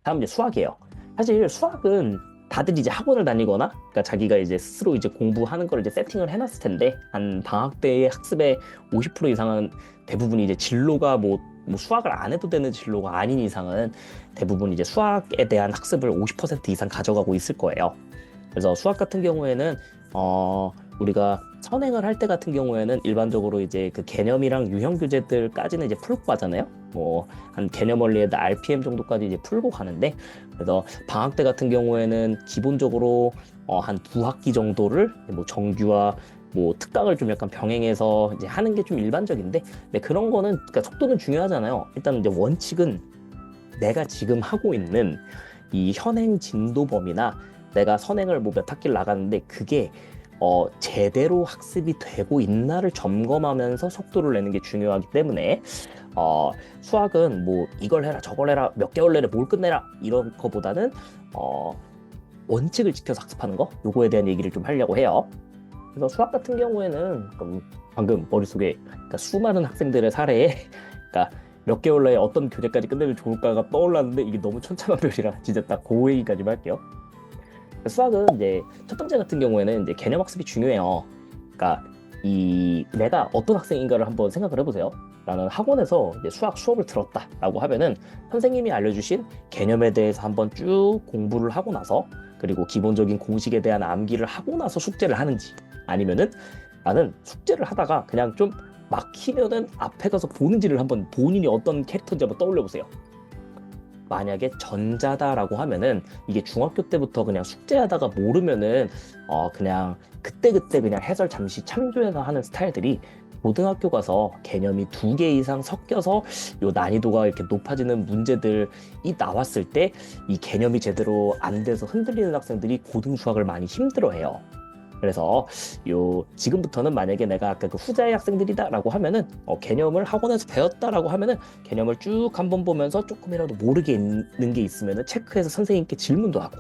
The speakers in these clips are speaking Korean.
다음 이제 수학이에요. 사실 수학은 다들 이제 학원을 다니거나, 그러니까 자기가 이제 스스로 이제 공부하는 걸 이제 세팅을 해놨을 텐데, 한 방학 때의 학습의 50% 이상은 대부분이 이제 진로가 뭐 수학을 안 해도 되는 진로가 아닌 이상은 대부분 이제 수학에 대한 학습을 50% 이상 가져가고 있을 거예요. 그래서 수학 같은 경우에는 우리가 선행을 할 때 같은 경우에는 일반적으로 이제 그 개념이랑 유형 교재들까지는 이제 풀고 가잖아요. 뭐 한 개념 원리에다 RPM 정도까지 이제 풀고 가는데, 그래서 방학 때 같은 경우에는 기본적으로 한 두 학기 정도를 뭐 정규와 뭐 특강을 좀 약간 병행해서 이제 하는 게 좀 일반적인데, 근데 그런 거는 그러니까 속도는 중요하잖아요. 일단 이제 원칙은 내가 지금 하고 있는 이 현행 진도 범위나 내가 선행을 뭐 몇 학기를 나갔는데 그게 제대로 학습이 되고 있나를 점검하면서 속도를 내는 게 중요하기 때문에 수학은 뭐 이걸 해라 저걸 해라 몇 개월 내내 뭘 끝내라 이런 거보다는 어, 원칙을 지켜서 학습하는 거 요거에 대한 얘기를 좀 하려고 해요. 그래서 수학 같은 경우에는 방금 머릿속에 그러니까 수많은 학생들의 사례에 그러니까 몇 개월 내에 어떤 교재까지 끝내면 좋을까가 떠올랐는데 이게 너무 천차만별이라 진짜 딱 그 얘기까지만 할게요. 수학은 이제 첫 번째 같은 경우에는 이제 개념 학습이 중요해요. 그러니까 이 내가 어떤 학생인가를 한번 생각을 해보세요. 나는 학원에서 이제 수학 수업을 들었다라고 하면은 선생님이 알려주신 개념에 대해서 한번 쭉 공부를 하고 나서, 그리고 기본적인 공식에 대한 암기를 하고 나서 숙제를 하는지, 아니면은 나는 숙제를 하다가 그냥 좀 막히면은 앞에 가서 보는지를 한번 본인이 어떤 캐릭터인지 한번 떠올려 보세요. 만약에 전자다라고 하면은 이게 중학교 때부터 그냥 숙제하다가 모르면은 그냥 그때그때 그냥 해설 잠시 참조해서 하는 스타일들이, 고등학교 가서 개념이 두 개 이상 섞여서 요 난이도가 이렇게 높아지는 문제들이 나왔을 때 이 개념이 제대로 안 돼서 흔들리는 학생들이 고등 수학을 많이 힘들어해요. 그래서 요 지금부터는 만약에 내가 아까 그 후자의 학생들이다라고 하면은 개념을 학원에서 배웠다라고 하면은 개념을 쭉 한번 보면서 조금이라도 모르게 있는 게 있으면은 체크해서 선생님께 질문도 하고,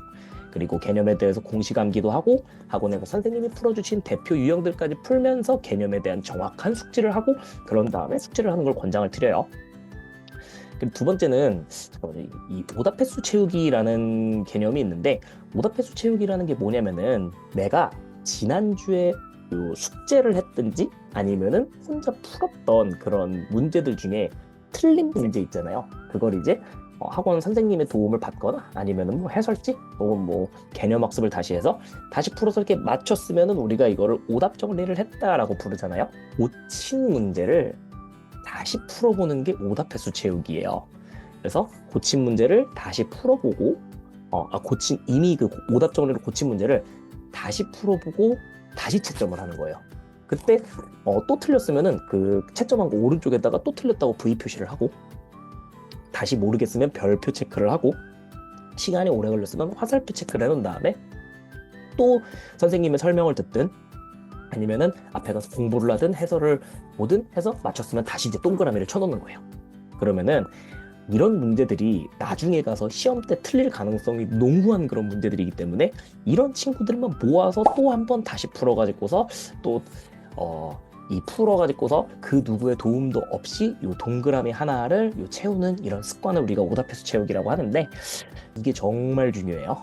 그리고 개념에 대해서 공식 암기도 하고 학원에서 선생님이 풀어주신 대표 유형들까지 풀면서 개념에 대한 정확한 숙지를 하고, 그런 다음에 숙지를 하는 걸 권장을 드려요. 그리고 두 번째는 잠깐만요. 이 오답 횟수 채우기라는 개념이 있는데, 오답 횟수 채우기라는 게 뭐냐면은 내가 지난주에 요 숙제를 했든지 아니면은 혼자 풀었던 그런 문제들 중에 틀린 문제 있잖아요. 그걸 이제 학원 선생님의 도움을 받거나 아니면은 뭐 해설지 혹은 뭐 개념 학습을 다시 해서 다시 풀어서 이렇게 맞췄으면은 우리가 이거를 오답 정리를 했다라고 부르잖아요. 고친 문제를 다시 풀어보는 게 오답 횟수 채우기예요. 그래서 고친 문제를 다시 풀어보고, 이미 그 오답 정리로 고친 문제를 다시 풀어보고 다시 채점을 하는 거예요. 그때 또 틀렸으면은 그 채점한 거 오른쪽에다가 또 틀렸다고 V 표시를 하고, 다시 모르겠으면 별표 체크를 하고, 시간이 오래 걸렸으면 화살표 체크를 해놓은 다음에 또 선생님의 설명을 듣든 아니면은 앞에 가서 공부를 하든 해설을 뭐든 해서 맞췄으면 다시 이제 동그라미를 쳐놓는 거예요. 그러면은 이런 문제들이 나중에 가서 시험 때 틀릴 가능성이 농후한 그런 문제들이기 때문에 이런 친구들만 모아서 또 한 번 다시 풀어가지고서 또 이 풀어가지고서 그 누구의 도움도 없이 요 동그라미 하나를 요 채우는 이런 습관을 우리가 오답해서 채우기라고 하는데, 이게 정말 중요해요.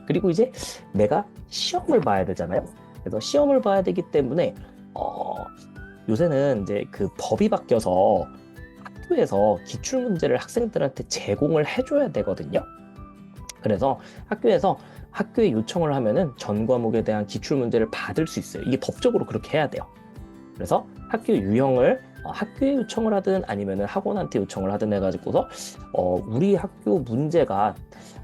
그리고 이제 내가 시험을 봐야 되잖아요. 그래서 시험을 봐야 되기 때문에 요새는 이제 그 법이 바뀌어서 학교에서 기출문제를 학생들한테 제공을 해줘야 되거든요. 그래서 학교에서 학교에 요청을 하면은 전 과목에 대한 기출문제를 받을 수 있어요. 이게 법적으로 그렇게 해야 돼요. 그래서 학교 유형을 학교에 요청을 하든 아니면은 학원한테 요청을 하든 해가지고서 우리 학교 문제가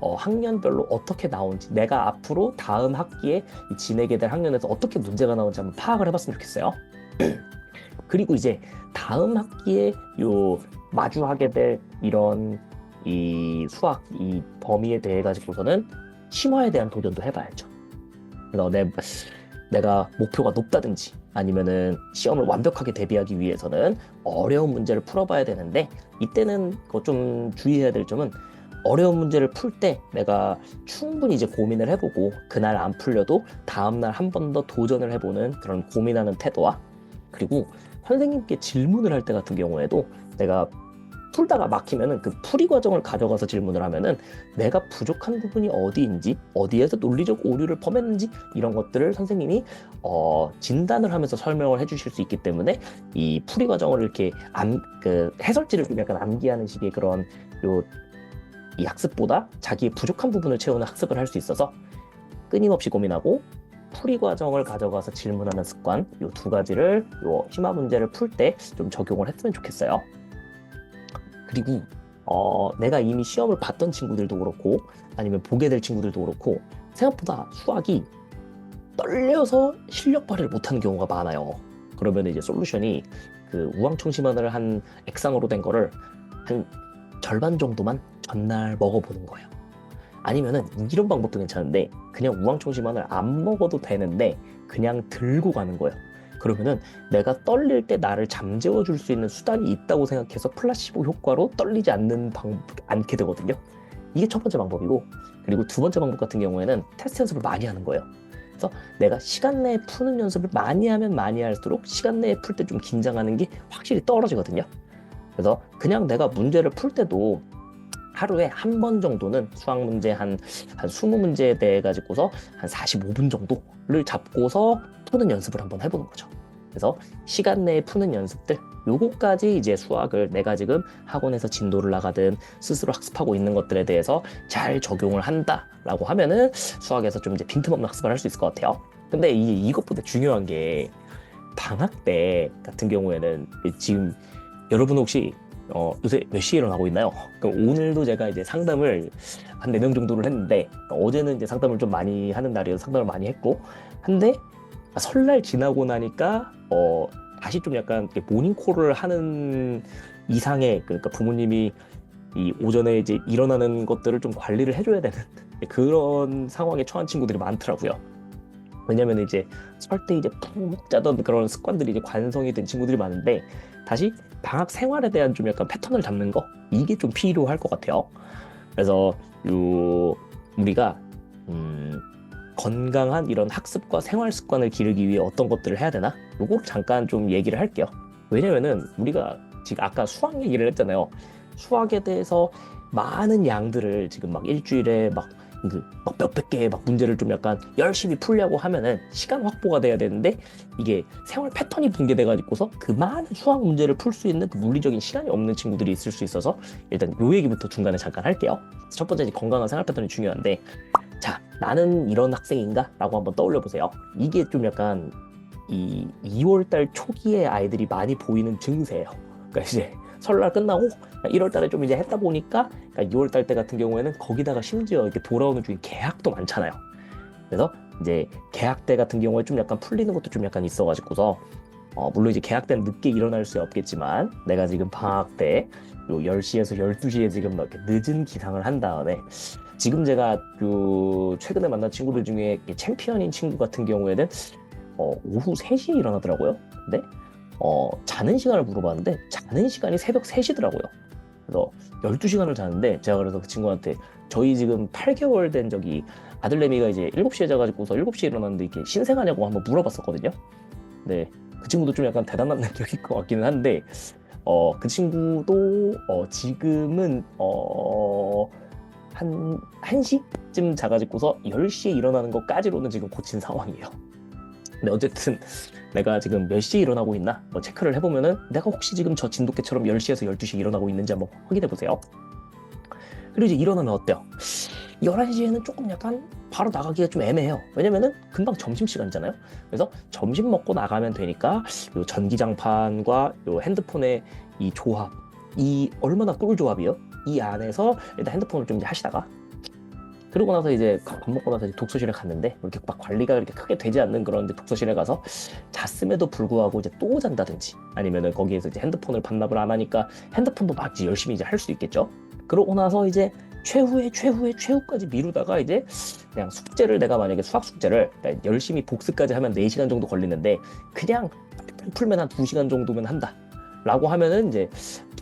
학년별로 어떻게 나온지, 내가 앞으로 다음 학기에 지내게 될 학년에서 어떻게 문제가 나온지 한번 파악을 해봤으면 좋겠어요. 그리고 이제 다음 학기에 요 마주하게 될 이런 이 수학 이 범위에 대해 가지고서는 심화에 대한 도전도 해봐야죠. 그래서 내가 목표가 높다든지 아니면은 시험을 완벽하게 대비하기 위해서는 어려운 문제를 풀어봐야 되는데, 이때는 좀 주의해야 될 점은 어려운 문제를 풀 때 내가 충분히 이제 고민을 해보고 그날 안 풀려도 다음날 한 번 더 도전을 해보는 그런 고민하는 태도와, 그리고 선생님께 질문을 할 때 같은 경우에도 내가 풀다가 막히면은 그 풀이 과정을 가져가서 질문을 하면은 내가 부족한 부분이 어디인지, 어디에서 논리적 오류를 범했는지 이런 것들을 선생님이 진단을 하면서 설명을 해주실 수 있기 때문에 이 풀이 과정을 이렇게 그 해설지를 좀 약간 암기하는 식의 그런 이 학습보다 자기의 부족한 부분을 채우는 학습을 할 수 있어서 끊임없이 고민하고 풀이 과정을 가져가서 질문하는 습관, 이 두 가지를 심화 문제를 풀 때 좀 적용을 했으면 좋겠어요. 그리고 내가 이미 시험을 봤던 친구들도 그렇고 아니면 보게 될 친구들도 그렇고 생각보다 수학이 떨려서 실력 발휘를 못하는 경우가 많아요. 그러면 이제 솔루션이 그 우황청심환을 한 액상으로 된 거를 한 절반 정도만 전날 먹어보는 거예요. 아니면은 이런 방법도 괜찮은데 그냥 우황청심환을 안 먹어도 되는데 그냥 들고 가는 거예요. 그러면은 내가 떨릴 때 나를 잠재워 줄 수 있는 수단이 있다고 생각해서 플라시보 효과로 떨리지 않게 되거든요. 이게 첫 번째 방법이고, 그리고 두 번째 방법 같은 경우에는 테스트 연습을 많이 하는 거예요. 그래서 내가 시간 내에 푸는 연습을 많이 하면 많이 할수록 시간 내에 풀 때 좀 긴장하는 게 확실히 떨어지거든요. 그래서 그냥 내가 문제를 풀 때도 하루에 한 번 정도는 수학 문제 한 20문제에 대해 가지고서 한 45분 정도를 잡고서 푸는 연습을 한번 해보는 거죠. 그래서 시간 내에 푸는 연습들, 요거까지 이제 수학을 내가 지금 학원에서 진도를 나가든 스스로 학습하고 있는 것들에 대해서 잘 적용을 한다라고 하면은 수학에서 좀 이제 빈틈없는 학습을 할 수 있을 것 같아요. 근데 이것보다 중요한 게 방학 때 같은 경우에는 지금 여러분 혹시 요새 몇 시에 일어나고 있나요? 그럼 오늘도 제가 이제 상담을 한 4명 정도를 했는데 어제는 이제 상담을 좀 많이 하는 날이어서 상담을 많이 했고 한데 설날 지나고 나니까 다시 좀 약간 모닝콜을 하는 이상의 그러니까 부모님이 이 오전에 이제 일어나는 것들을 좀 관리를 해줘야 되는 그런 상황에 처한 친구들이 많더라고요. 왜냐면 이제 설 때 이제 푹 자던 그런 습관들이 이제 관성이 된 친구들이 많은데 다시 방학 생활에 대한 좀 약간 패턴을 잡는 거 이게 좀 필요할 것 같아요. 그래서 우리가 건강한 이런 학습과 생활 습관을 기르기 위해 어떤 것들을 해야 되나? 요거를 잠깐 좀 얘기를 할게요. 왜냐면은 우리가 지금 아까 수학 얘기를 했잖아요. 수학에 대해서 많은 양들을 지금 막 일주일에 막 몇백 개의 막 문제를 좀 약간 열심히 풀려고 하면은 시간 확보가 돼야 되는데 이게 생활 패턴이 붕괴돼가지고서 그 많은 수학 문제를 풀 수 있는 그 물리적인 시간이 없는 친구들이 있을 수 있어서 일단 요 얘기부터 중간에 잠깐 할게요. 첫 번째 건강한 생활 패턴이 중요한데 자, 나는 이런 학생인가? 라고 한번 떠올려 보세요. 이게 좀 약간 이 2월달 초기에 아이들이 많이 보이는 증세예요. 그러니까 이제 설날 끝나고 1월달에 좀 이제 했다 보니까 그러니까 2월달 때 같은 경우에는 거기다가 심지어 이렇게 돌아오는 중에 개학도 많잖아요. 그래서 이제 개학 때 같은 경우에 좀 약간 풀리는 것도 좀 약간 있어가지고서 물론 이제 개학 때는 늦게 일어날 수 없겠지만 내가 지금 방학 때 10시에서 12시에 지금 이렇게 늦은 기상을 한 다음에 지금 제가 최근에 만난 친구들 중에 챔피언인 친구 같은 경우에는 오후 3시에 일어나더라고요. 근데 자는 시간을 물어봤는데 자는 시간이 새벽 3시더라고요. 그래서 12시간을 자는데 제가 그래서 그 친구한테 저희 지금 8개월 된 저기 아들내미가 이제 7시에 자가지고서 7시에 일어났는데 이렇게 신생하냐고 한번 물어봤었거든요. 네, 그 친구도 좀 약간 대단한 능력일 것 같기는 한데 그 친구도 지금은 한 1시쯤 자가지고서 10시에 일어나는 것까지로는 지금 고친 상황이에요. 근데 어쨌든 내가 지금 몇 시에 일어나고 있나 체크를 해보면은 내가 혹시 지금 저 진돗개처럼 10시에서 12시에 일어나고 있는지 한번 확인해보세요. 그리고 이제 일어나면 어때요? 11시에는 조금 약간 바로 나가기가 좀 애매해요. 왜냐면은 금방 점심시간이잖아요. 그래서 점심 먹고 나가면 되니까 요 전기장판과 요 핸드폰의 이 조합, 이 얼마나 꿀 조합이요? 이 안에서 일단 핸드폰을 좀 이제 하시다가 그러고 나서 이제 밥 먹고 나서 이제 독서실에 갔는데 이렇게 막 관리가 그렇게 크게 되지 않는 그런 이제 독서실에 가서 잤음에도 불구하고 이제 또 잔다든지 아니면은 거기에서 이제 핸드폰을 반납을 안 하니까 핸드폰도 막 이제 열심히 이제 할 수 있겠죠. 그러고 나서 이제 최후까지 미루다가 이제 그냥 숙제를 내가 만약에 수학 숙제를 열심히 복습까지 하면 4시간 정도 걸리는데 그냥 풀면 한 2시간 정도면 한다 라고 하면은 이제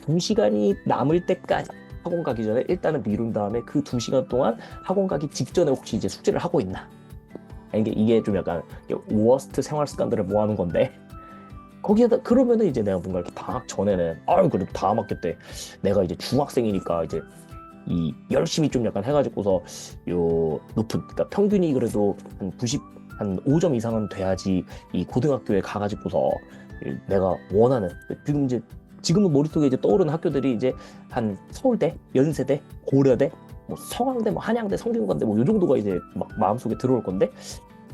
2시간이 남을 때까지 학원 가기 전에 일단은 미룬 다음에 그 2시간 동안 학원 가기 직전에 혹시 이제 숙제를 하고 있나. 이게 좀 약간 워스트 생활 습관들을 모아놓은 건데 거기에다 그러면은 이제 내가 뭔가 이렇게 방학 전에는 아유 그래도 다음 학기 때 내가 이제 중학생이니까 이제 이 열심히 좀 약간 해가지고서 요 높은 그러니까 평균이 그래도 한 90, 한 5점 이상은 돼야지 이 고등학교에 가가지고서 내가 원하는 지금 이제 지금은 머릿속에 이제 떠오르는 학교들이 이제 한 서울대, 연세대, 고려대, 뭐 성황대, 뭐 한양대, 성균관대 뭐 요 정도가 이제 막 마음속에 들어올 건데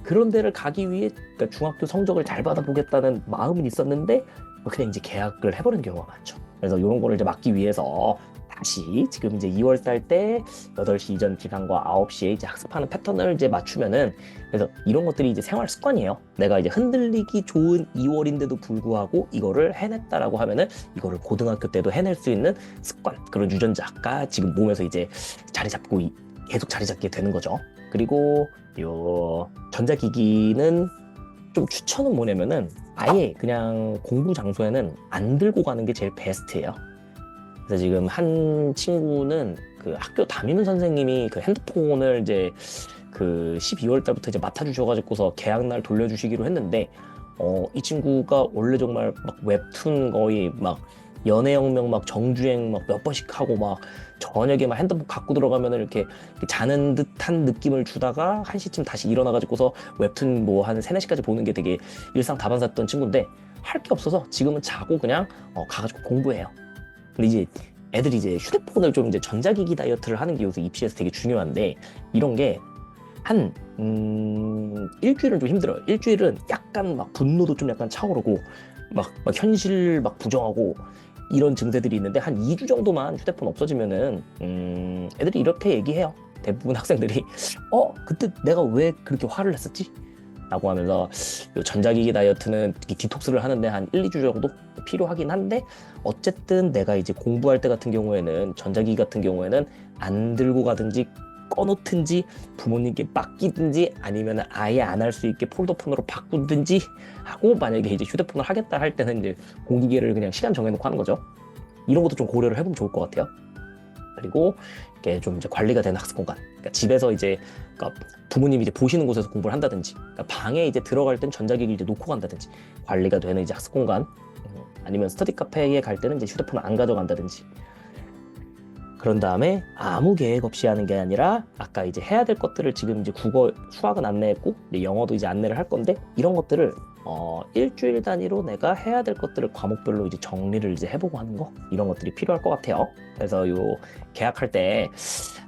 그런 데를 가기 위해 그러니까 중학교 성적을 잘 받아보겠다는 마음은 있었는데 그냥 이제 계약을 해버리는 경우가 많죠. 그래서 이런 거를 이제 막기 위해서 다시 지금 이제 2월 달 때 8시 이전 기간과 9시에 이제 학습하는 패턴을 이제 맞추면은 그래서 이런 것들이 이제 생활 습관이에요. 내가 이제 흔들리기 좋은 2월인데도 불구하고 이거를 해냈다라고 하면은 이거를 고등학교 때도 해낼 수 있는 습관, 그런 유전자가 지금 몸에서 이제 자리 잡고 계속 자리 잡게 되는 거죠. 그리고 요 전자기기는 좀 추천은 뭐냐면은 아예 그냥 공부 장소에는 안 들고 가는 게 제일 베스트예요. 그래서 지금 한 친구는 그 학교 담임은 선생님이 그 핸드폰을 이제 그 12월 달부터 이제 맡아주셔가지고서 계약날 돌려주시기로 했는데 이 친구가 원래 정말 막 웹툰 거의 막 연애혁명 막 정주행 막 몇 번씩 하고 막 저녁에 막 핸드폰 갖고 들어가면은 이렇게 자는 듯한 느낌을 주다가 1시쯤 다시 일어나가지고서 웹툰 뭐 한 3, 4시까지 보는 게 되게 일상다반사였던 친구인데 할 게 없어서 지금은 자고 그냥 가가지고 공부해요. 근데 이제 애들이 이제 휴대폰을 좀 이제 전자기기 다이어트를 하는 게 요새 입시에서 되게 중요한데 이런 게 한 일주일은 좀 힘들어요. 일주일은 약간 막 분노도 좀 약간 차오르고 막 현실 막 부정하고 이런 증세들이 있는데 한 2주 정도만 휴대폰 없어지면은 애들이 이렇게 얘기해요. 대부분 학생들이 그때 내가 왜 그렇게 화를 냈었지? 라고 하면서 요 전자기기 다이어트는 디톡스를 하는데 한 1, 2주 정도 필요하긴 한데 어쨌든 내가 이제 공부할 때 같은 경우에는 전자기기 같은 경우에는 안 들고 가든지 꺼놓든지 부모님께 맡기든지 아니면 아예 안 할 수 있게 폴더폰으로 바꾸든지 하고 만약에 이제 휴대폰을 하겠다 할 때는 이제 공기계를 그냥 시간 정해놓고 하는 거죠. 이런 것도 좀 고려를 해보면 좋을 것 같아요. 그리고 이게 좀 이제 관리가 되는 학습 공간. 그러니까 집에서 이제 그러니까 부모님이 이제 보시는 곳에서 공부를 한다든지, 그러니까 방에 이제 들어갈 땐 전자기기를 이제 놓고 간다든지, 관리가 되는 이제 학습 공간. 아니면 스터디 카페에 갈 때는 이제 휴대폰을 안 가져간다든지. 그런 다음에 아무 계획 없이 하는 게 아니라 아까 이제 해야 될 것들을 지금 이제 국어, 수학은 안내했고 이제 영어도 이제 안내를 할 건데 이런 것들을 일주일 단위로 내가 해야 될 것들을 과목별로 이제 정리를 이제 해보고 하는 거 이런 것들이 필요할 것 같아요. 그래서 요 계약할 때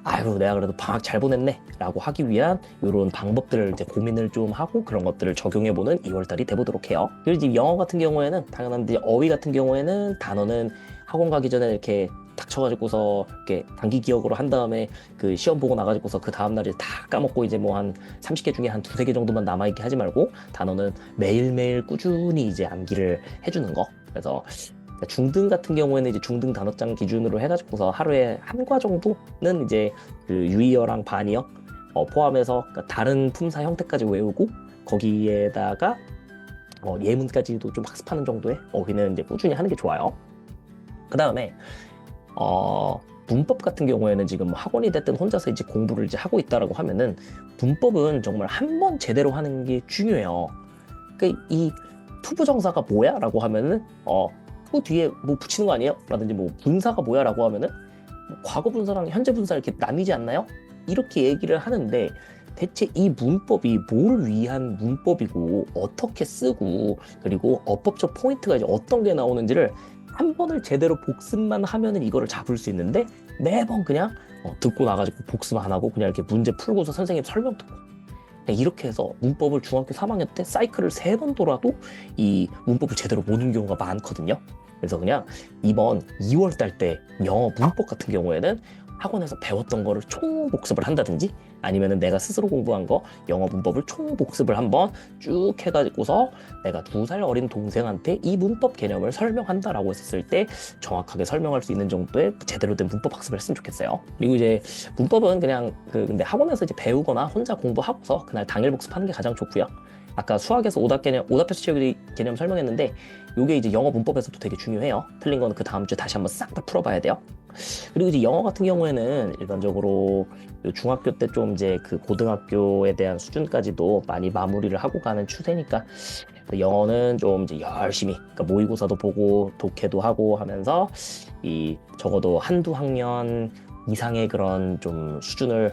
아유 내가 그래도 방학 잘 보냈네 라고 하기 위한 이런 방법들을 이제 고민을 좀 하고 그런 것들을 적용해보는 2월달이 돼보도록 해요. 그리고 이제 영어 같은 경우에는 당연한데 어휘 같은 경우에는 단어는 학원 가기 전에 이렇게 닥쳐가지고서 이렇게 단기 기억으로 한 다음에 그 시험 보고 나가지고서 그 다음날에 다 까먹고 이제 뭐 한 30개 중에 한 2, 3개 정도만 남아있게 하지 말고 단어는 매일매일 꾸준히 이제 암기를 해주는 거. 그래서 중등 같은 경우에는 이제 중등 단어장 기준으로 해가지고서 하루에 한 과 정도는 이제 그 유의어랑 반이어 포함해서 그러니까 다른 품사 형태까지 외우고 거기에다가 예문까지도 좀 학습하는 정도의 어휘는 이제 꾸준히 하는 게 좋아요. 그 다음에 문법 같은 경우에는 지금 학원이 됐든 혼자서 이제 공부를 이제 하고 있다라고 하면은 문법은 정말 한 번 제대로 하는 게 중요해요. 그러니까 이 투부정사가 뭐야? 라고 하면은 투 뒤에 뭐 붙이는 거 아니에요? 라든지 뭐 분사가 뭐야? 라고 하면은 뭐 과거 분사랑 현재 분사 이렇게 나뉘지 않나요? 이렇게 얘기를 하는데 대체 이 문법이 뭘 위한 문법이고 어떻게 쓰고 그리고 어법적 포인트가 이제 어떤 게 나오는지를 한 번을 제대로 복습만 하면은 이거를 잡을 수 있는데 매번 그냥 듣고 나가지고 복습 안 하고 그냥 이렇게 문제 풀고서 선생님 설명 듣고 이렇게 해서 문법을 중학교 3학년 때 사이클을 3번 돌아도 이 문법을 제대로 못 읽는 경우가 많거든요. 그래서 그냥 이번 2월 달 때 영어 문법 같은 경우에는 학원에서 배웠던 거를 총복습을 한다든지 아니면은 내가 스스로 공부한 거 영어 문법을 총복습을 한번 쭉 해가지고서 내가 2살 어린 동생한테 이 문법 개념을 설명한다라고 했을 때 정확하게 설명할 수 있는 정도의 제대로 된 문법 학습을 했으면 좋겠어요. 그리고 이제 문법은 그냥 근데 학원에서 이제 배우거나 혼자 공부하고서 그날 당일 복습하는 게 가장 좋고요. 아까 수학에서 오답해서 채우기 개념 설명했는데 이게 이제 영어 문법에서도 되게 중요해요. 틀린 거는 그 다음 주에 다시 한번 싹 다 풀어봐야 돼요. 그리고 이제 영어 같은 경우에는 일반적으로 중학교 때 좀 이제 그 고등학교에 대한 수준까지도 많이 마무리를 하고 가는 추세니까 영어는 좀 이제 열심히, 그러니까 모의고사도 보고 독해도 하고 하면서 이 적어도 한두 학년 이상의 그런 좀 수준을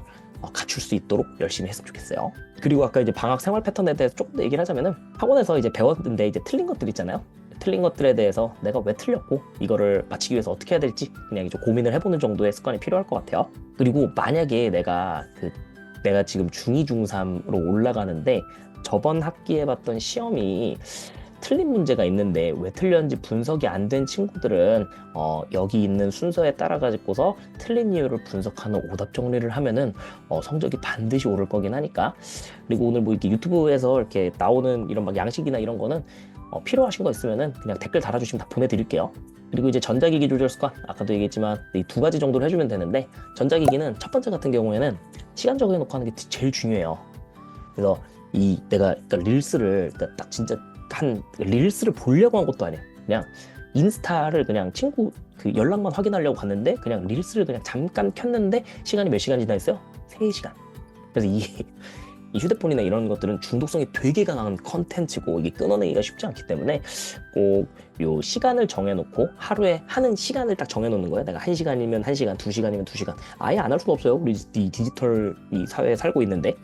갖출 수 있도록 열심히 했으면 좋겠어요. 그리고 아까 이제 방학 생활 패턴에 대해서 조금 더 얘기를 하자면은, 학원에서 이제 배웠는데 이제 틀린 것들 있잖아요. 틀린 것들에 대해서 내가 왜 틀렸고 이거를 맞추기 위해서 어떻게 해야 될지 그냥 이제 고민을 해보는 정도의 습관이 필요할 것 같아요. 그리고 만약에 내가 지금 중2, 중3으로 올라가는데 저번 학기에 봤던 시험이 틀린 문제가 있는데 왜 틀렸는지 분석이 안 된 친구들은 여기 있는 순서에 따라 가지고서 틀린 이유를 분석하는 오답 정리를 하면은 성적이 반드시 오를 거긴 하니까. 그리고 오늘 뭐 이렇게 유튜브에서 이렇게 나오는 이런 막 양식이나 이런 거는 필요하신 거 있으면은 그냥 댓글 달아주시면 다 보내드릴게요. 그리고 이제 전자기기 조절 습관, 아까도 얘기했지만 이 두 가지 정도를 해주면 되는데, 전자기기는 첫 번째 같은 경우에는 시간 정해놓고 하는 게 제일 중요해요. 그래서 그러니까 릴스를, 그러니까 딱 진짜 릴스를 보려고 한 것도 아니야. 그냥 인스타를 그냥 친구 그 연락만 확인하려고 갔는데 그냥 릴스를 그냥 잠깐 켰는데 시간이 몇 시간 지나 있어요? 3시간. 그래서 이 휴대폰이나 이런 것들은 중독성이 되게 강한 컨텐츠고 이게 끊어내기가 쉽지 않기 때문에 꼭 요 시간을 정해놓고 하루에 하는 시간을 딱 정해놓는 거예요. 내가 1시간이면 1시간, 2시간이면 2시간. 아예 안 할 수가 없어요. 우리 이 디지털 이 사회에 살고 있는데.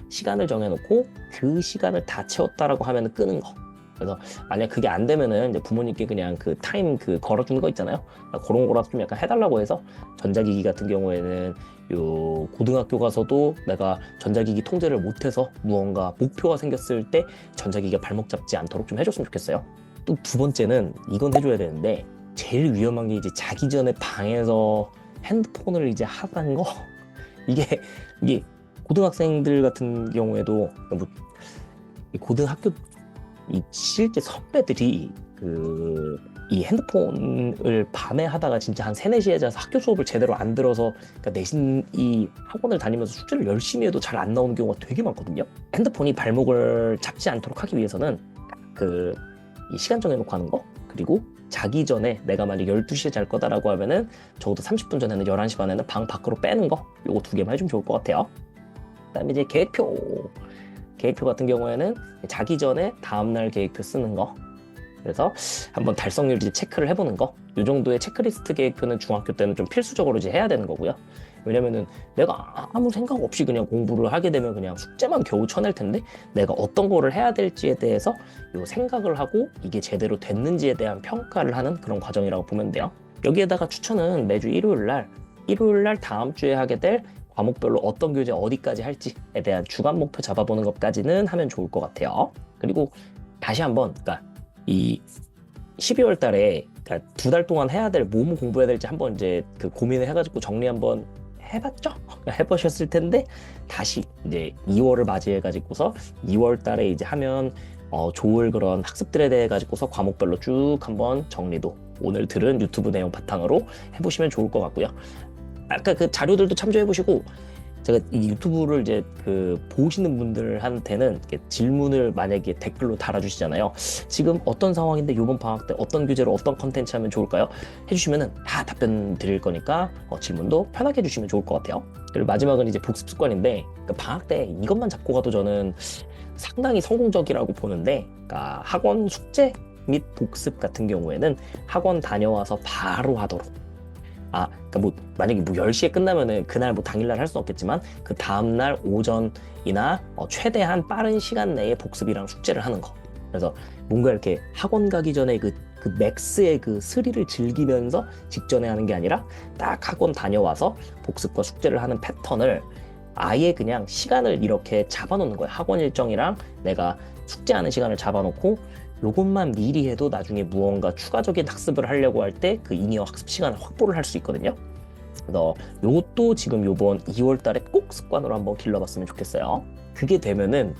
시간을 정해놓고 그 시간을 다 채웠다라고 하면 끄는 거. 그래서 만약 그게 안 되면은 이제 부모님께 그냥 그 타임 걸어주는 거 있잖아요. 그런 거라도 좀 약간 해달라고 해서, 전자기기 같은 경우에는 요 고등학교 가서도 내가 전자기기 통제를 못해서 무언가 목표가 생겼을 때 전자기기가 발목 잡지 않도록 좀 해줬으면 좋겠어요. 또 두 번째는 이건 해줘야 되는데, 제일 위험한 게 이제 자기 전에 방에서 핸드폰을 이제 하는 거. 이게 고등학생들 같은 경우에도 뭐 고등학교 실제 선배들이 이 핸드폰을 밤에 하다가 진짜 한 3, 4시에 자서 학교 수업을 제대로 안 들어서, 그러니까 내신 이 학원을 다니면서 숙제를 열심히 해도 잘 안 나오는 경우가 되게 많거든요. 핸드폰이 발목을 잡지 않도록 하기 위해서는 이 시간 정해놓고 하는 거, 그리고 자기 전에 내가 만약 12시에 잘 거다라고 하면은 적어도 30분 전에는 11시 반에는 방 밖으로 빼는 거, 요거 2개만 해주면 좋을 것 같아요. 그다음에 이제 계획표 같은 경우에는 자기 전에 다음날 계획표 쓰는 거. 그래서 한번 달성률 이제 체크를 해보는 거. 이 정도의 체크리스트 계획표는 중학교 때는 좀 필수적으로 이제 해야 되는 거고요. 왜냐면은 내가 아무 생각 없이 그냥 공부를 하게 되면 그냥 숙제만 겨우 쳐낼 텐데, 내가 어떤 거를 해야 될지에 대해서 요 생각을 하고 이게 제대로 됐는지에 대한 평가를 하는 그런 과정이라고 보면 돼요. 여기에다가 추천은 매주 일요일 날 다음 주에 하게 될 과목별로 어떤 교재 어디까지 할지에 대한 주간 목표 잡아보는 것까지는 하면 좋을 것 같아요. 그리고 다시 한번, 그러니까 이 12월 달에, 그러니까 2달 동안 해야 될 뭐뭐 공부해야 될지 한번 이제 고민을 해가지고 정리 한번 해봤죠? 해보셨을 텐데, 다시 이제 2월을 맞이해가지고서 2월 달에 이제 하면 좋을 그런 학습들에 대해 가지고서 과목별로 쭉 한번 정리도 오늘 들은 유튜브 내용 바탕으로 해보시면 좋을 것 같고요. 아까 자료들도 참조해보시고, 제가 이 유튜브를 이제 보시는 분들한테는 질문을 만약에 댓글로 달아주시잖아요. 지금 어떤 상황인데 이번 방학 때 어떤 교재로 어떤 컨텐츠 하면 좋을까요? 해주시면은 다 답변 드릴 거니까 질문도 편하게 해주시면 좋을 것 같아요. 그리고 마지막은 이제 복습 습관인데, 방학 때 이것만 잡고 가도 저는 상당히 성공적이라고 보는데, 그러니까 학원 숙제 및 복습 같은 경우에는 학원 다녀와서 바로 하도록. 그러니까 만약에 10시에 끝나면은 그날 당일날 할 수는 없겠지만 그 다음날 오전이나 최대한 빠른 시간 내에 복습이랑 숙제를 하는 거. 그래서 뭔가 이렇게 학원 가기 전에 그 맥스의 스릴을 즐기면서 직전에 하는 게 아니라 딱 학원 다녀와서 복습과 숙제를 하는 패턴을 아예 그냥 시간을 이렇게 잡아놓는 거예요. 학원 일정이랑 내가 숙제하는 시간을 잡아놓고 요것만 미리 해도 나중에 무언가 추가적인 학습을 하려고 할 때 잉여 학습 시간을 확보를 할 수 있거든요. 그래서 요것도 지금 요번 2월 달에 꼭 습관으로 한번 길러봤으면 좋겠어요. 그게 되면은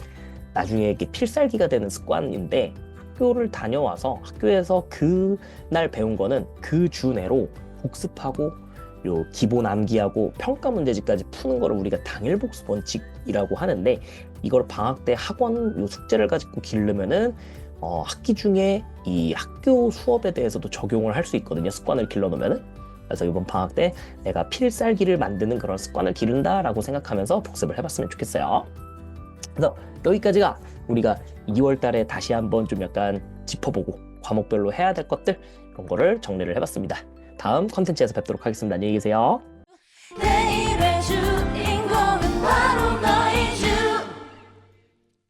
나중에 이게 필살기가 되는 습관인데, 학교를 다녀와서 학교에서 그날 배운 거는 그 주 내로 복습하고 요 기본 암기하고 평가 문제집까지 푸는 거를 우리가 당일 복습 원칙이라고 하는데, 이걸 방학 때 학원 요 숙제를 가지고 기르면은 학기 중에 이 학교 수업에 대해서도 적용을 할 수 있거든요. 습관을 길러놓으면은. 그래서 이번 방학 때 내가 필살기를 만드는 그런 습관을 기른다라고 생각하면서 복습을 해봤으면 좋겠어요. 그래서 여기까지가 우리가 2월 달에 다시 한번 좀 약간 짚어보고 과목별로 해야 될 것들 이런 거를 정리를 해봤습니다. 다음 컨텐츠에서 뵙도록 하겠습니다. 안녕히 계세요.